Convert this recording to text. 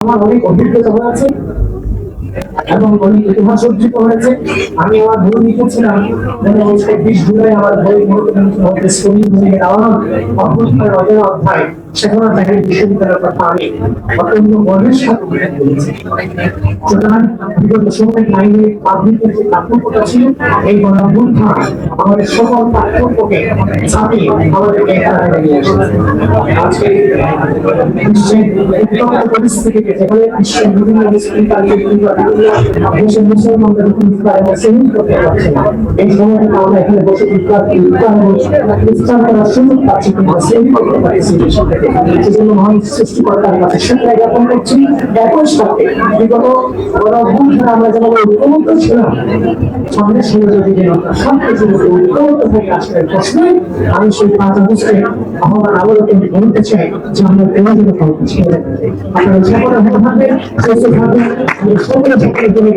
আমার অনেক অভিজ্ঞতা হয়েছে এবং অনেক ইতিহাস অর্জিত হয়েছে। আমি আমার বই লিখেছিলাম যেন 20 জুলাই আমার বই শ্রমিক ভূমিকে দেওয়া অভ্যুত্থানের অজানা অধ্যায়, সেখানে তাকে বিশ্ববিদ্যালয়ের কথা আমি অত্যন্ত গর্বের সাথে উল্লেখ করেছি। সুতরাং বিগত সময় আইনের আধুনিকের যে পার্থক্যটা ছিল, এই গণঅভ্যুত্থান আমাদের সকল পার্থক্যকে ছাপিয়ে আমাদেরকে এখানে নিয়ে এসেছে। আজকে বিশ্বের উত্তপ্ত পরিস্থিতিকে যেখানে বিশ্বের বিভিন্ন দেশের মুসলমানদের করতে পারছে না, এই সময়টা আমরা এখানে বসে ইসলাম করার সুযোগ পাচ্ছি, কিন্তু করতে পারছি। সেজন্য মহান সৃষ্টিকর্তার কাছে শুকরিয়া জ্ঞাপন করছি। একই সাথে বিগত গণঅভ্যুত্থানে আমরা যেমন ঐক্যবদ্ধ ছিলাম, সামনে ছিল যদি সবকিছু ঐক্যবদ্ধ থেকে আসলে প্রশ্নে আমি সেই 5 আগস্টে আহ্বান আলোকে বলতে চাই যে আমরা প্রয়োজনীয় কাউকে ছেড়ে আপনারা সকলে ভালো থাকবেন, সুস্থ থাকবেন, সকলে সকলের জন্য